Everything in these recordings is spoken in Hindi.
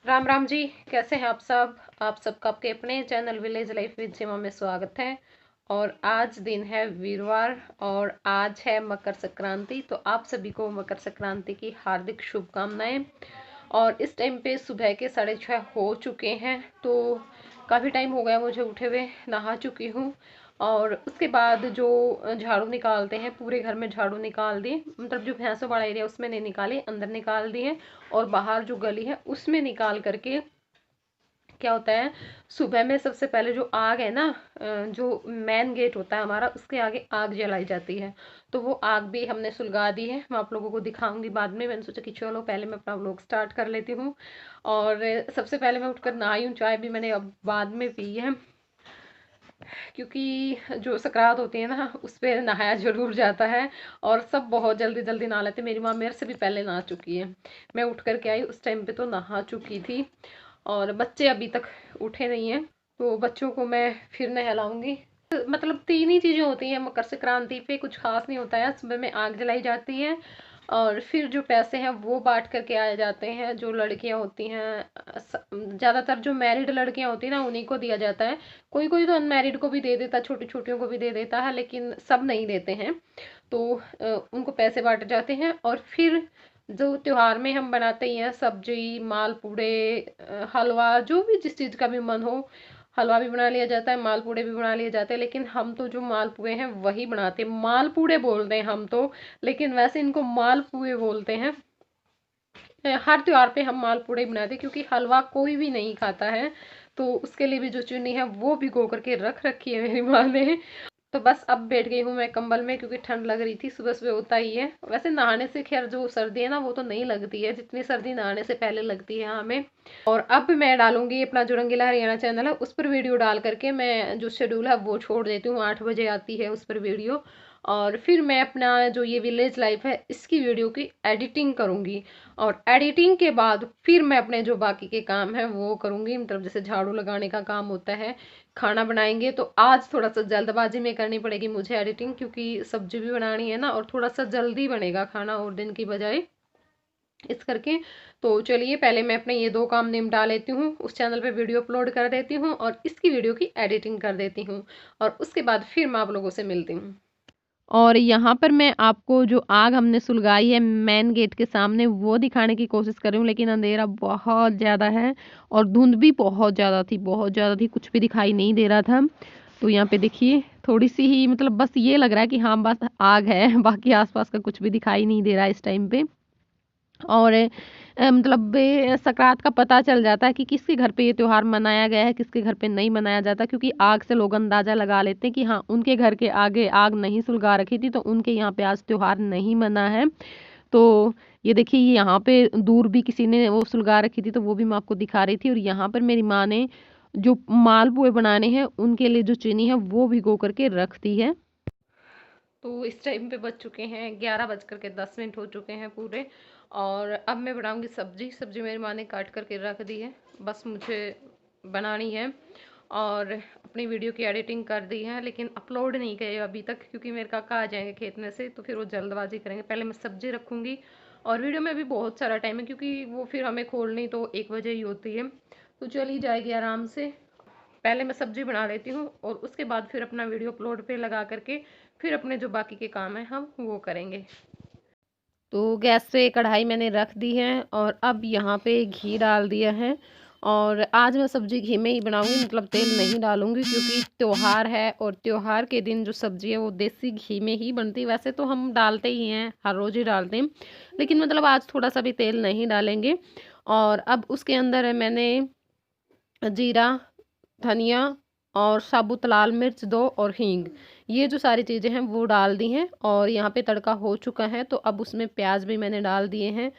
राम राम जी। कैसे हैं आप सब? आप सबका आपके अपने चैनल विलेज लाइफ विद सीमा में स्वागत है। और आज दिन है वीरवार और आज है मकर संक्रांति। तो आप सभी को मकर संक्रांति की हार्दिक शुभकामनाएं। और इस टाइम पे सुबह के 6:30 हो चुके हैं। तो काफ़ी टाइम हो गया मुझे उठे हुए, नहा चुकी हूँ। और उसके बाद जो झाड़ू निकालते हैं, पूरे घर में झाड़ू निकाल दिए, मतलब जो भैंसों वाला एरिया उसमें नहीं निकाले, अंदर निकाल दिए। और बाहर जो गली है उसमें निकाल करके क्या होता है, सुबह में सबसे पहले जो आग है ना, जो मेन गेट होता है हमारा, उसके आगे आग जलाई जाती है। तो वो आग भी हमने सुलगा दी है, मैं आप लोगों को दिखाऊंगी बाद में। मैंने सोचा कि चलो पहले मैं अपना व्लॉग स्टार्ट कर लेती हूँ। और सबसे पहले मैं उठकर नहाई हूँ, चाय भी मैंने अब बाद में पी है, क्योंकि जो सकरात होती है ना उस पर नहाया जरूर जाता है। और सब बहुत जल्दी जल्दी नहा लेते, मेरी माँ मेरे से भी पहले नहा चुकी है। मैं उठ कर के आई उस टाइम पे तो नहा चुकी थी। और बच्चे अभी तक उठे नहीं हैं, तो बच्चों को मैं फिर नहलाऊंगी। मतलब तीन ही चीजें होती हैं मकर संक्रांति पे, कुछ खास नहीं होता है। सुबह में आग जलाई जाती है और फिर जो पैसे हैं वो बांट करके आए जाते हैं। जो लड़कियां होती हैं, ज्यादातर जो मैरिड लड़कियां होती हैं ना, उन्हीं को दिया जाता है। कोई कोई तो अनमैरिड को भी दे देता है, छोटी छोटियों को भी दे देता है, लेकिन सब नहीं देते हैं। तो उनको पैसे बांटे जाते हैं। और फिर जो त्योहार में हम बनाते ही हैं, सब्जी, मालपूड़े, हलवा, जो भी जिस चीज का भी मन हो, हलवा भी बना लिया जाता है, मालपूड़े भी बना लिए जाते हैं। लेकिन हम तो जो मालपुए हैं वही बनाते हैं, मालपूड़े बोलते हैं हम तो, लेकिन वैसे इनको मालपुए बोलते हैं। हर त्योहार पे हम मालपूड़े ही बनाते हैं, क्योंकि हलवा कोई भी नहीं खाता है। तो उसके लिए भी जो चीनी है वो भिगो करके रख रखी है मेरी माँ ने। तो बस अब बैठ गई हूँ मैं कंबल में, क्योंकि ठंड लग रही थी। सुबह सुबह होता ही है, वैसे नहाने से खैर जो सर्दी है ना वो तो नहीं लगती है जितनी सर्दी नहाने से पहले लगती है हमें। और अब मैं डालूंगी अपना जो रंगीला हरियाणा चैनल है उस पर वीडियो डाल करके, मैं जो शेड्यूल है वो छोड़ देती हूँ। 8 बजे आती है उस पर वीडियो। और फिर मैं अपना जो ये विलेज लाइफ है इसकी वीडियो की एडिटिंग करूंगी। और एडिटिंग के बाद फिर मैं अपने जो बाकी के काम है वो करूंगी, मतलब जैसे झाड़ू लगाने का काम होता है, खाना बनाएंगे। तो आज थोड़ा सा जल्दबाजी में करनी पड़ेगी मुझे एडिटिंग, क्योंकि सब्जी भी बनानी है ना, और थोड़ा सा जल्दी बनेगा खाना और दिन की बजाय, इस करके। तो चलिए पहले मैं अपने ये दो काम निपटा लेती हूँ, उस चैनल पे वीडियो अपलोड कर देती हूँ और इसकी वीडियो की एडिटिंग कर देती हूँ। और उसके बाद फिर मैं आप लोगों से मिलती हूँ। और यहाँ पर मैं आपको जो आग हमने सुलगाई है मेन गेट के सामने वो दिखाने की कोशिश कर रही हूँ, लेकिन अंधेरा बहुत ज़्यादा है और धुंध भी बहुत ज़्यादा थी, बहुत ज़्यादा थी, कुछ भी दिखाई नहीं दे रहा था। तो यहाँ पे देखिए थोड़ी सी ही, मतलब बस ये लग रहा है कि हाँ बस आग है, बाकी आसपास का कुछ भी दिखाई नहीं दे रहा है इस टाइम पे। और मतलब सकरात का पता चल जाता है कि किसके घर पे ये त्योहार मनाया गया है, किसके घर पे नहीं मनाया जाता, क्योंकि आग से लोग अंदाजा लगा लेते हैं कि हाँ उनके घर के आगे आग नहीं सुलगा रखी थी तो उनके यहाँ पे आज त्योहार नहीं मना है। तो ये देखिए यहाँ पे दूर भी किसी ने वो सुलगा रखी थी, तो वो भी मैं आपको दिखा रही थी। और यहाँ पर मेरी माँ ने जो मालपुए बनाने हैं उनके लिए जो चीनी है वो भिगो करके रख दी है। तो इस टाइम पे बज चुके हैं 11:10 हो चुके हैं पूरे। और अब मैं बनाऊंगी सब्जी। सब्जी मेरी माँ ने काट करके रख दी है, बस मुझे बनानी है। और अपनी वीडियो की एडिटिंग कर दी है, लेकिन अपलोड नहीं किए अभी तक, क्योंकि मेरे काका आ जाएंगे खेत में से तो फिर वो जल्दबाजी करेंगे। पहले मैं सब्जी रखूंगी। और वीडियो में भी बहुत सारा टाइम है, क्योंकि वो फिर हमें खोलनी तो 1 बजे ही होती है, तो चली जाएगी आराम से। पहले मैं सब्जी बना लेती हूँ और उसके बाद फिर अपना वीडियो अपलोड पे लगा करके फिर अपने जो बाकी के काम है हम वो करेंगे। तो गैस पे कढ़ाई मैंने रख दी है और अब यहाँ पे घी डाल दिया है। और आज मैं सब्जी घी में ही बनाऊंगी, मतलब तेल नहीं डालूंगी, क्योंकि त्योहार है और त्योहार के दिन जो सब्जी है वो देसी घी में ही बनती है। वैसे तो हम डालते ही हैं, हर रोज ही डालते हैं, लेकिन मतलब आज थोड़ा सा भी तेल नहीं डालेंगे। और अब उसके अंदर है मैंने जीरा, धनिया और साबुत लाल मिर्च दो और हींग, ये जो सारी चीज़ें हैं वो डाल दी हैं। और यहाँ पे तड़का हो चुका है तो अब उसमें प्याज भी मैंने डाल दिए हैं।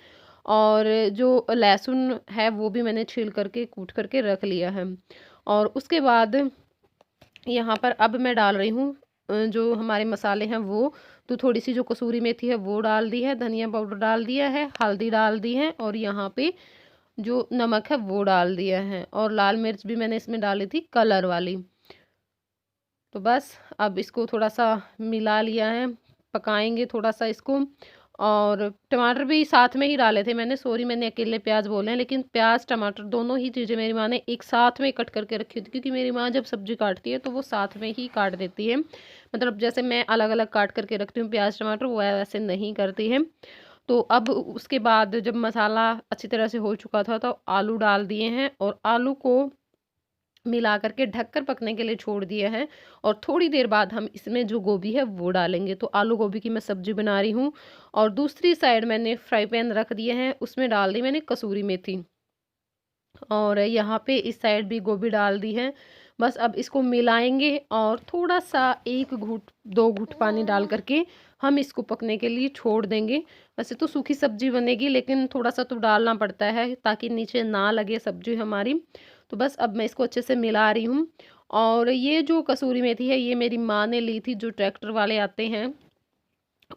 और जो लहसुन है वो भी मैंने छील करके कूट करके रख लिया है। और उसके बाद यहाँ पर अब मैं डाल रही हूँ जो हमारे मसाले हैं वो। तो थोड़ी सी जो कसूरी मेथी है वो डाल दी है, धनिया पाउडर डाल दिया है, हल्दी डाल दी है, और यहाँ पे जो नमक है वो डाल दिया है। और लाल मिर्च भी मैंने इसमें डाली थी कलर वाली। तो बस अब इसको थोड़ा सा मिला लिया है, पकाएंगे थोड़ा सा इसको। और टमाटर भी साथ में ही डाले थे मैंने, सॉरी मैंने अकेले प्याज बोले हैं, लेकिन प्याज टमाटर दोनों ही चीज़ें मेरी माँ ने एक साथ में कट करके रखी थी, क्योंकि मेरी माँ जब सब्जी काटती है तो वो साथ में ही काट देती है। मतलब जैसे मैं अलग अलग काट करके रखती हूँ प्याज टमाटर, वो वैसे नहीं करती है। तो अब उसके बाद जब मसाला अच्छी तरह से हो चुका था तो आलू डाल दिए हैं, और आलू को मिला करके ढककर पकने के लिए छोड़ दिया है। और थोड़ी देर बाद हम इसमें जो गोभी है वो डालेंगे। तो आलू गोभी की मैं सब्जी बना रही हूँ, और दूसरी साइड मैंने फ्राई पैन रख दिए हैं, उसमें डाल दी मैंने कसूरी मेथी, और यहाँ पे इस साइड भी गोभी डाल दी है। बस अब इसको मिलाएंगे, और थोड़ा सा एक घूट 2 घूट पानी डाल करके हम इसको पकने के लिए छोड़ देंगे। वैसे तो सूखी सब्जी बनेगी, लेकिन थोड़ा सा तो डालना पड़ता है ताकि नीचे ना लगे सब्जी हमारी। तो बस अब मैं इसको अच्छे से मिला रही हूँ। और ये जो कसूरी मेथी है ये मेरी माँ ने ली थी, जो ट्रैक्टर वाले आते हैं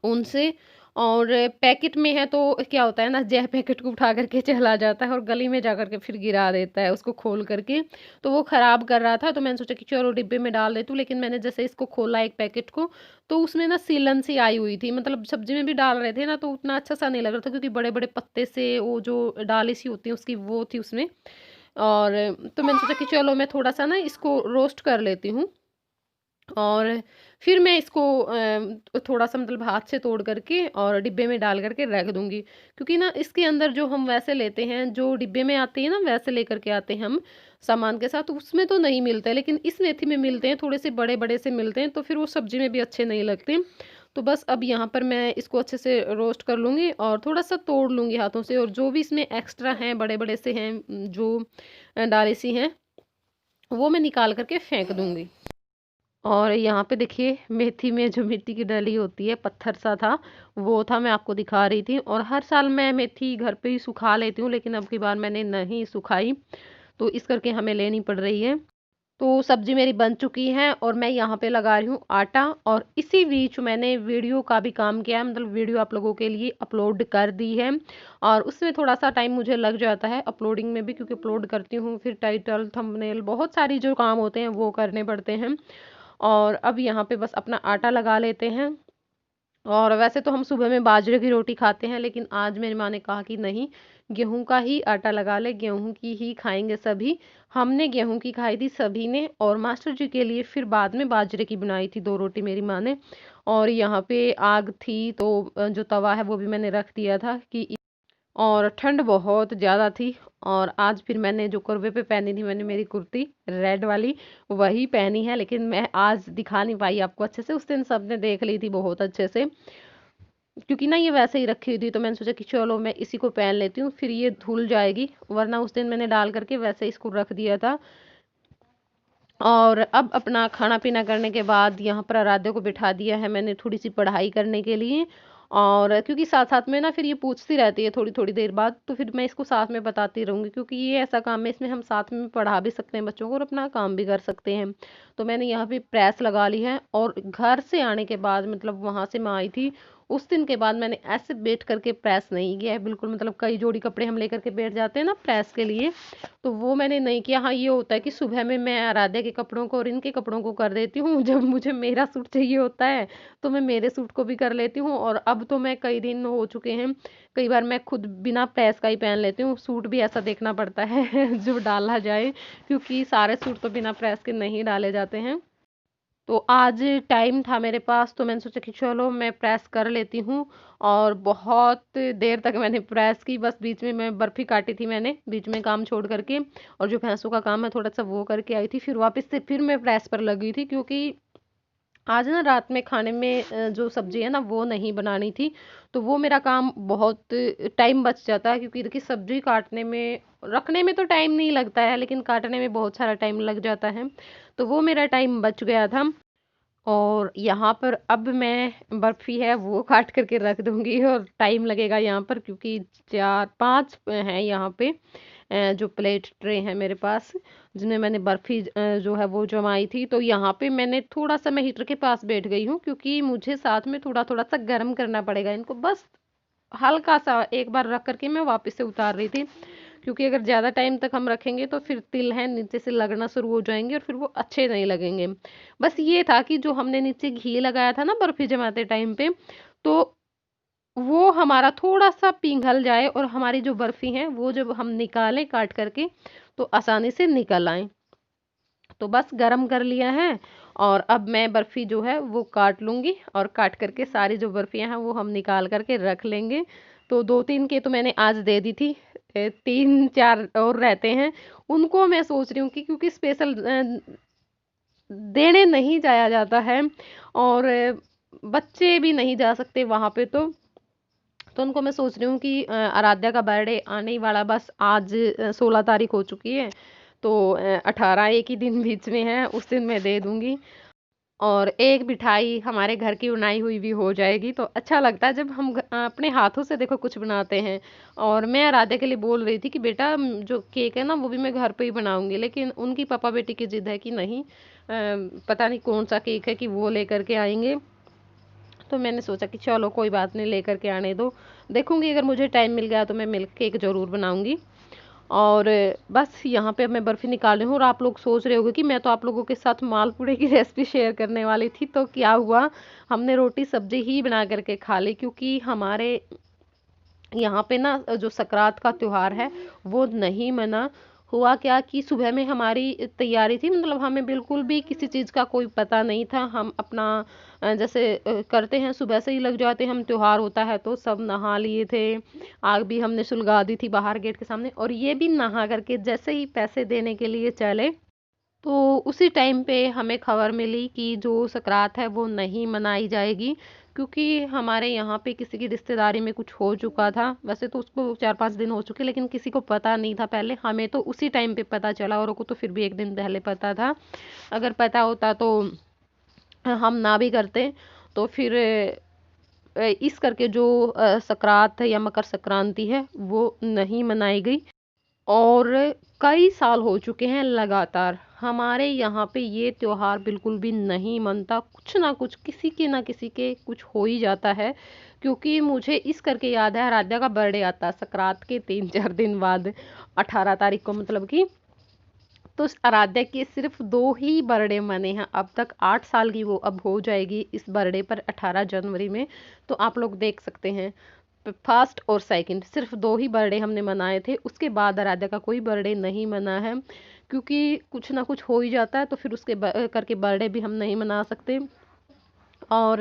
उनसे। और पैकेट में है तो क्या होता है ना, जय पैकेट को उठा करके चला जाता है और गली में जा करके फिर गिरा देता है उसको खोल करके। तो वो ख़राब कर रहा था, तो मैंने सोचा कि चलो डिब्बे में डाल देती हूँ। लेकिन मैंने जैसे इसको खोला एक पैकेट को, तो उसमें ना सीलन सी आई हुई थी। मतलब सब्जी में भी डाल रहे थे ना, तो उतना अच्छा सा नहीं लग रहा था, क्योंकि बड़े बड़े पत्ते से वो जो डाली सी होती है उसकी वो थी उसमें। और तो मैंने सोचा कि चलो मैं थोड़ा सा ना इसको रोस्ट कर लेती हूँ, और फिर मैं इसको थोड़ा-सा मतलब हाथ से तोड़ करके और डिब्बे में डाल करके रख दूँगी। क्योंकि ना इसके अंदर जो हम वैसे लेते हैं, जो डिब्बे में आते हैं ना वैसे लेकर के आते हैं हम सामान के साथ, तो उसमें तो नहीं मिलते हैं, लेकिन इस मेथी में मिलते हैं, थोड़े से बड़े-बड़े से मिलते हैं, तो फिर वो सब्ज़ी में भी अच्छे नहीं लगते। तो बस अब यहाँ पर मैं इसको अच्छे से रोस्ट कर लूँगी, और थोड़ा-सा तोड़ लूँगी हाथों से, और जो भी इसमें एक्स्ट्रा हैं, बड़े-बड़े से हैं, जो डाली सी हैं, वो मैं निकाल कर के फेंक दूँगी। और यहाँ पे देखिए मेथी में जो मिट्टी की डली होती है, पत्थर सा था, वो था, मैं आपको दिखा रही थी। और हर साल मैं मेथी घर पे ही सुखा लेती हूँ, लेकिन अब की बार मैंने नहीं सुखाई, तो इस करके हमें लेनी पड़ रही है। तो सब्जी मेरी बन चुकी है, और मैं यहाँ पे लगा रही हूँ आटा। और इसी बीच मैंने वीडियो का भी काम किया है, मतलब वीडियो आप लोगों के लिए अपलोड कर दी है। और उसमें थोड़ा सा टाइम मुझे लग जाता है अपलोडिंग में भी, क्योंकि अपलोड करती हूँ फिर टाइटल थंबनेल बहुत सारी जो काम होते हैं वो करने पड़ते हैं। और अब यहाँ पे बस अपना आटा लगा लेते हैं। और वैसे तो हम सुबह में बाजरे की रोटी खाते हैं, लेकिन आज मेरी माँ ने कहा कि नहीं, गेहूं का ही आटा लगा ले, गेहूं की ही खाएंगे सभी। हमने गेहूं की खाई थी सभी ने, और मास्टर जी के लिए फिर बाद में बाजरे की बनाई थी 2 रोटी मेरी माँ ने। और यहाँ पे आग थी, तो जो तवा है वो भी मैंने रख दिया था कि। और ठंड बहुत ज़्यादा थी। और आज फिर मैंने जो करवे पे पहनी थी, मैंने मेरी कुर्ती रेड वाली वही पहनी है, लेकिन मैं आज दिखा नहीं पाई आपको अच्छे से, उस दिन सबने देख ली थी बहुत अच्छे से। क्योंकि ना ये वैसे ही रखी हुई थी, तो मैंने सोचा कि चलो मैं इसी को पहन लेती हूँ, फिर ये धुल जाएगी, वरना उस दिन मैंने डाल करके वैसे इसको रख दिया था। और अब अपना खाना पीना करने के बाद यहाँ पर आराध्या को बिठा दिया है मैंने थोड़ी सी पढ़ाई करने के लिए। और क्योंकि साथ साथ में ना फिर ये पूछती रहती है थोड़ी थोड़ी देर बाद, तो फिर मैं इसको साथ में बताती रहूँगी, क्योंकि ये ऐसा काम है इसमें हम साथ में पढ़ा भी सकते हैं बच्चों को और अपना काम भी कर सकते हैं। तो मैंने यहाँ पे प्रेस लगा ली है, और घर से आने के बाद, मतलब वहाँ से मैं आई थी उस दिन के बाद, मैंने ऐसे बैठ करके प्रेस नहीं किया है बिल्कुल। मतलब कई जोड़ी कपड़े हम लेकर के बैठ जाते हैं ना प्रेस के लिए, तो वो मैंने नहीं किया। हाँ, ये होता है कि सुबह में मैं आराध्या के कपड़ों को और इनके कपड़ों को कर देती हूँ। जब मुझे मेरा सूट चाहिए होता है तो मैं मेरे सूट को भी कर लेती हूँ। और अब तो मैं कई दिन हो चुके हैं, कई बार मैं खुद बिना प्रेस का ही पहन लेती हूँ। सूट भी ऐसा देखना पड़ता है जो डाला जाए, क्योंकि सारे सूट तो बिना प्रेस के नहीं डाले जाते हैं। तो आज टाइम था मेरे पास, तो मैंने सोचा कि चलो मैं प्रेस कर लेती हूँ। और बहुत देर तक मैंने प्रेस की, बस बीच में मैं बर्फ़ी काटी थी मैंने बीच में काम छोड़ करके, और जो भैंसों का काम है थोड़ा सा वो करके आई थी, फिर वापस से फिर मैं प्रेस पर लगी थी, क्योंकि आज ना रात में खाने में जो सब्जी है ना वो नहीं बनानी थी। तो वो मेरा काम बहुत टाइम बच जाता है, क्योंकि देखिए सब्जी काटने में, रखने में तो टाइम नहीं लगता है, लेकिन काटने में बहुत सारा टाइम लग जाता है। तो वो मेरा टाइम बच गया था। और यहाँ पर अब मैं बर्फ़ी है वो काट करके रख दूँगी, और टाइम लगेगा यहाँ पर, क्योंकि 4-5 हैं यहाँ पे जो प्लेट ट्रे हैं मेरे पास, जिनमें मैंने बर्फ़ी जो है वो जमाई थी। तो यहाँ पे मैंने थोड़ा-सा मैं हीटर के पास बैठ गई हूँ, क्योंकि मुझे साथ में थोड़ा-थोड़ा सा गर्म करना पड़ेगा इनको, बस हल्का-सा एक बार रख कर के मैं वापस से उतार रही थी। क्योंकि अगर ज़्यादा टाइम तक हम रखेंगे तो फिर तिल हैं नीचे से लगना शुरू हो जाएँगे, और फिर वो अच्छे नहीं लगेंगे। बस ये था कि जो हमने नीचे घी लगाया था ना बर्फ़ी जमाते टाइम पे, तो वो हमारा थोड़ा-सा पिघल जाए और हमारी जो बर्फ़ी है वो जब हम निकालें काट करके तो आसानी से निकल आएँ। तो बस गरम कर लिया है और अब मैं बर्फ़ी जो है वो काट लूँगी और काट करके सारी जो बर्फ़ियाँ हैं वो हम निकाल करके रख लेंगे। तो 2-3 के तो मैंने आज दे दी थी। 3-4 और रहते हैं। उनको मैं सोच रही हूँ कि क्योंकि स्पेशल देने नहीं जाया जाता है और बच्चे भी नहीं जा सकते वहाँ पे तो उनको मैं सोच रही हूँ कि आराध्या का बर्थडे आने ही वाला, बस आज 16 तारीख हो चुकी है तो 18 एक ही दिन बीच में है, उस दिन मैं दे दूंगी। और एक मिठाई हमारे घर की बनाई हुई भी हो जाएगी तो अच्छा लगता है जब हम अपने हाथों से देखो कुछ बनाते हैं। और मैं आराध्या के लिए बोल रही थी कि बेटा जो केक है ना वो भी मैं घर पे ही बनाऊंगी, लेकिन उनकी पापा बेटी की जिद है कि नहीं, पता नहीं कौन सा केक है कि वो लेकर के आएंगे। तो मैंने सोचा कि चलो कोई बात नहीं, लेकर के आने दो। देखूंगी अगर मुझे टाइम मिल गया तो मैं मिल्क केक ज़रूर बनाऊंगी। और बस यहाँ पे अब मैं बर्फ़ी निकाल रही हूँ और आप लोग सोच रहे होंगे कि मैं तो आप लोगों के साथ मालपुड़े की रेसिपी शेयर करने वाली थी, तो क्या हुआ, हमने रोटी सब्जी ही बना करके खा ली क्योंकि हमारे यहाँ पे ना जो सकरात का त्योहार है वो नहीं मना। हुआ क्या कि सुबह में हमारी तैयारी थी, मतलब हमें बिल्कुल भी किसी चीज़ का कोई पता नहीं था। हम अपना जैसे करते हैं सुबह से ही लग जाते हैं, हम त्योहार होता है तो सब नहा लिए थे। आग भी हमने सुलगा दी थी बाहर गेट के सामने, और ये भी नहा करके जैसे ही पैसे देने के लिए चले तो उसी टाइम पे हमें खबर मिली कि जो सकरात है वो नहीं मनाई जाएगी क्योंकि हमारे यहाँ पे किसी की रिश्तेदारी में कुछ हो चुका था। वैसे तो उसको 4-5 दिन हो चुके, लेकिन किसी को पता नहीं था पहले, हमें तो उसी टाइम पे पता चला, औरों को तो फिर भी एक दिन पहले पता था। अगर पता होता तो हम ना भी करते। तो फिर इस करके जो सकरात है या मकर संक्रांति है वो नहीं मनाई गई। और कई साल हो चुके हैं लगातार हमारे यहाँ पे ये त्योहार बिल्कुल भी नहीं मनता, कुछ ना कुछ किसी के ना किसी के कुछ हो ही जाता है। क्योंकि मुझे इस करके याद है आराध्या का बर्थडे आता है सकरात के 3-4 दिन बाद, 18 तारीख को, मतलब कि तो आराध्या के सिर्फ 2 ही बर्थडे मने हैं अब तक। 8 साल की वो अब हो जाएगी इस बर्थडे पर 18 जनवरी में। तो आप लोग देख सकते हैं, फर्स्ट और सेकंड सिर्फ 2 ही बर्थडे हमने मनाए थे, उसके बाद आराध्या का कोई बर्थडे नहीं मना है। क्योंकि कुछ ना कुछ हो ही जाता है तो फिर उसके करके बर्थडे भी हम नहीं मना सकते। और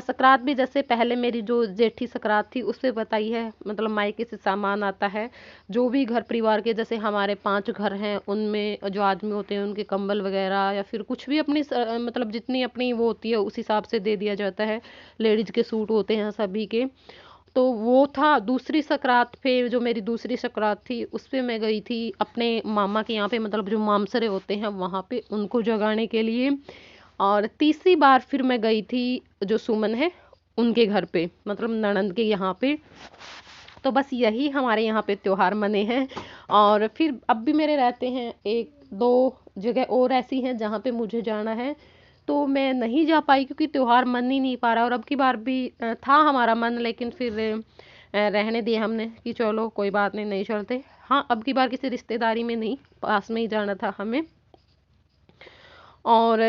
सकरात भी जैसे पहले मेरी जो जेठी सकरात थी उसपे बताई है, मतलब मायके से सामान आता है, जो भी घर परिवार के, जैसे हमारे 5 घर हैं उनमें जो आदमी होते हैं उनके कंबल वगैरह या फिर कुछ भी अपनी मतलब जितनी अपनी वो होती है उस हिसाब से दे दिया जाता है। लेडीज के सूट होते हैं सभी के। तो वो था दूसरी सकरात पे, जो मेरी दूसरी सकरात थी उस पे मैं गई थी अपने मामा के यहाँ पे, मतलब जो मामसरे होते हैं वहाँ पे उनको जगाने के लिए। और तीसरी बार फिर मैं गई थी जो सुमन है उनके घर पे, मतलब ननंद के यहाँ पे। तो बस यही हमारे यहाँ पे त्योहार मने हैं। और फिर अब भी मेरे रहते हैं 1-2 जगह और ऐसी हैं जहाँ पे मुझे जाना है, तो मैं नहीं जा पाई क्योंकि त्योहार मन ही नहीं पा रहा। और अब की बार भी था हमारा मन, लेकिन फिर रहने दिए हमने कि चलो कोई बात नहीं, नहीं चलते। हाँ, अब की बार किसी रिश्तेदारी में नहीं, पास में ही जाना था हमें। और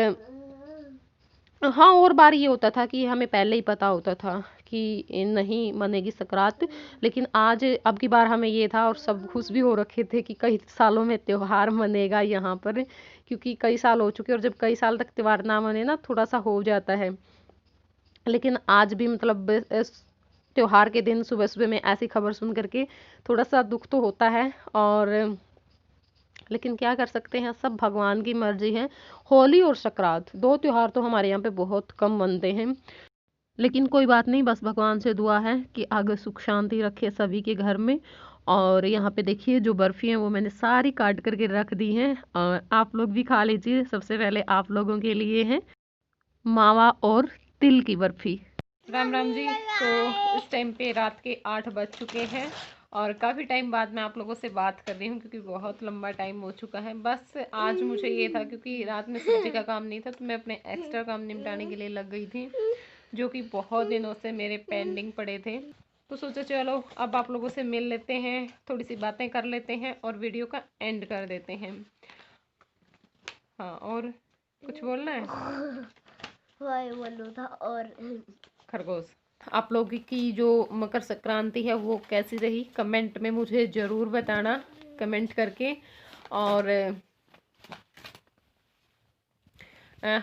हाँ, और बार ये होता था कि हमें पहले ही पता होता था कि नहीं मनेगी सकरात, लेकिन आज अब की बार हमें ये था और सब खुश भी हो रखे थे कि कई सालों में त्योहार मनेगा यहाँ पर। क्योंकि कई साल हो चुके और जब कई साल तक त्योहार ना मने ना थोड़ा सा हो जाता है। लेकिन आज भी मतलब त्योहार के दिन सुबह सुबह में ऐसी खबर सुन करके थोड़ा सा दुख तो होता है। और लेकिन क्या कर सकते हैं, सब भगवान की मर्जी है। होली और सकरात 2 त्योहार तो हमारे यहाँ पे बहुत कम मनते हैं, लेकिन कोई बात नहीं, बस भगवान से दुआ है कि आगे सुख शांति रखे सभी के घर में। और यहाँ पे देखिए जो बर्फी है वो मैंने सारी काट करके रख दी हैं, और आप लोग भी खा लीजिए। सबसे पहले आप लोगों के लिए है मावा और तिल की बर्फी। राम राम जी। तो इस टाइम पे रात के 8 बज चुके हैं और काफ़ी टाइम बाद मैं आप लोगों से बात कर रही हूँ क्योंकि बहुत लंबा टाइम हो चुका है। बस आज मुझे ये था क्योंकि रात में सब्जी का काम नहीं था तो मैं अपने एक्स्ट्रा काम निपटाने के लिए लग गई थी, जो कि बहुत दिनों से मेरे पेंडिंग पड़े थे। तो सोचा चलो अब आप लोगों से मिल लेते हैं, थोड़ी सी बातें कर लेते हैं और वीडियो का एंड कर देते हैं। हाँ, और कुछ बोलना है? वही बोलू था। और खरगोश आप लोगों की जो मकर संक्रांति है वो कैसी रही, कमेंट में मुझे ज़रूर बताना, कमेंट करके। और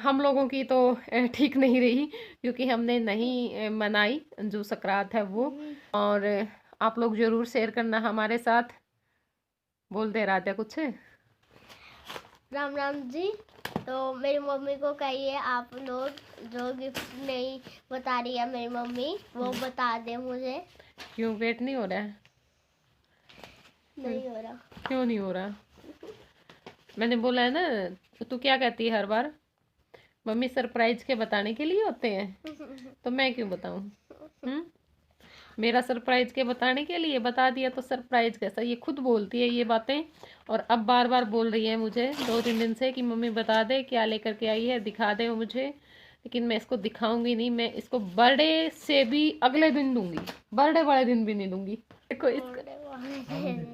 हम लोगों की तो ठीक नहीं रही, क्योंकि हमने नहीं मनाई जो संक्रांत है वो। और आप लोग ज़रूर शेयर करना हमारे साथ। बोल दे राधा कुछ। राम राम जी। तो मेरी मम्मी को कहिए आप लोग जो गिफ्ट नहीं बता रही है मेरी मम्मी, वो बता दे मुझे। क्यों वेट नहीं हो रहा है? नहीं हो रहा। क्यों नहीं हो रहा? मैंने बोला है ना, तू क्या कहती है हर बार, मम्मी सरप्राइज के बताने के लिए होते हैं, तो मैं क्यों बताऊं? मेरा सरप्राइज के बताने के लिए बता दिया तो सरप्राइज कैसा? ये खुद बोलती है ये बातें, और अब बार बार बोल रही है मुझे 2-3 दिन से कि मम्मी बता दे क्या लेकर के आई है, दिखा दे मुझे। लेकिन मैं इसको दिखाऊंगी नहीं, मैं इसको बर्थडे से भी अगले दिन दूंगी, बर्थडे वाले दिन भी नहीं दूंगी। देखो इसको।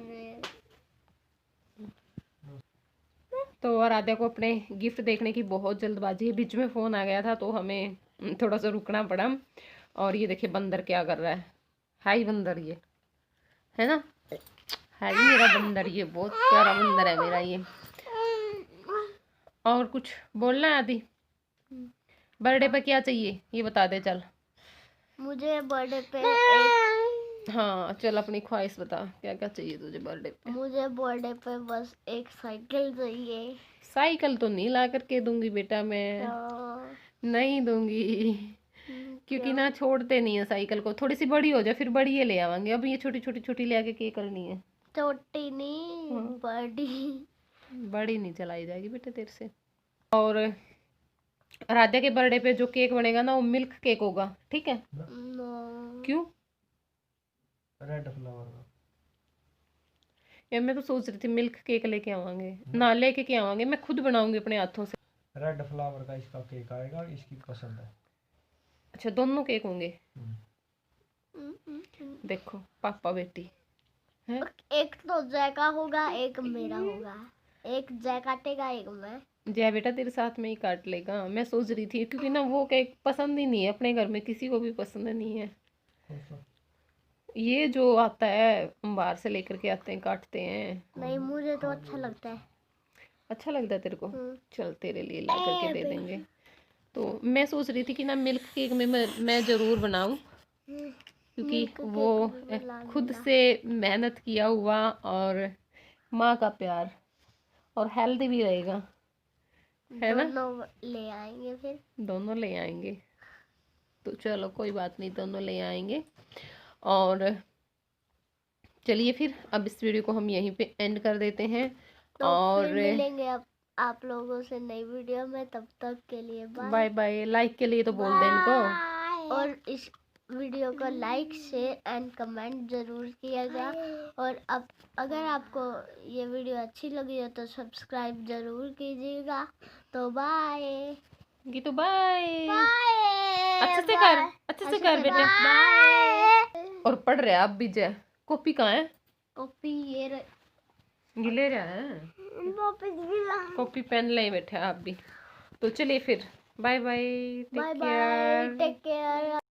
तो आराध्या को अपने गिफ्ट देखने की बहुत जल्दबाजी है, बीच में फ़ोन आ गया था तो हमें थोड़ा सा रुकना पड़ा। और ये देखिए बंदर क्या कर रहा है। हाई बंदर ये है ना, है ही मेरा बंदर, ये बहुत प्यारा बंदर है मेरा ये। और कुछ बोलना है आदि? बर्थडे पे क्या चाहिए ये बता दे चल। मुझे बर्थडे पे एक, हाँ चल अपनी ख्वाहिश बता, क्या क्या चाहिए तुझे बर्थडे पे? मुझे बर्थडे पे बस एक साइकिल चाहिए। साइकिल तो नहीं ला करके दूंगी बेटा मैं, नहीं दूंगी, क्योंकि ना छोड़ते नहीं है साइकिल को। थोड़ी सी बड़ी हो जाए फिर बड़ी ये ले आवांगे, अब ये छोटी छोटी छोटी ले आके क्या करनी है? छोटी नहीं बड़ी। बड़ी नहीं चलाई जाएगी बेटे तेरे से। और राधा के बर्थडे पे जो केक बनेगा ना वो मिल्क केक होगा, ठीक है? क्यों? रेड फ्लावर का। यार मैं तो सोच रही थी मिल्क केक लेके आवांगे, ना लेके क्या आवांगे, मैं खुद बनाऊंगी अपने हाथों से। रेड फ्लावर का इसका केक आएगा, इसकी पसंद है। अच्छा दोनों केक होंगे? देखो पापा बेटी है। एक तो जय का होगा, एक मेरा होगा। एक जय काटेगा, एक मैं। जय बेटा तेरे साथ में ही काट लेगा। मैं सोच रही थी क्योंकि ना वो केक पसंद ही नहीं है अपने घर में, किसी को भी पसंद नहीं है। ये जो आता है हम बाहर से लेकर के आते हैं, काटते हैं। नहीं मुझे तो अच्छा लगता है। अच्छा लगता है तेरे को? चल तेरे लिए ला करके दे देंगे। तो मैं सोच रही थी कि ना मिल्क केक में मैं ज़रूर बनाऊं, क्योंकि वो खुद से मेहनत किया हुआ और माँ का प्यार, और हेल्दी भी रहेगा, है ना? दोनों ले आएंगे फिर। दोनों ले आएंगे तो चलो कोई बात नहीं, दोनों ले आएंगे। और चलिए फिर अब इस वीडियो को हम यहीं पे एंड कर देते हैं। तो और फिर मिलेंगे अब आप लोगों से नई वीडियो में, तब तक के लिए बाय बाय। लाइक के लिए तो बोल दे इनको। और इस वीडियो को लाइक शेयर एंड कमेंट जरूर किएगा। और अब अगर आपको ये वीडियो अच्छी लगी हो तो सब्सक्राइब जरूर कीजिएगा। तो बाय गीतू, बाय। बाय। अच्छे से कर, अच्छे से कर बेटा। बाय। और पढ़ रहे आप भी जय, कॉपी कहाँ है? कॉपी ये गिले रहा है, कॉपी पेन ले बैठे आप भी। तो चलिए फिर bye bye, take care. Take care.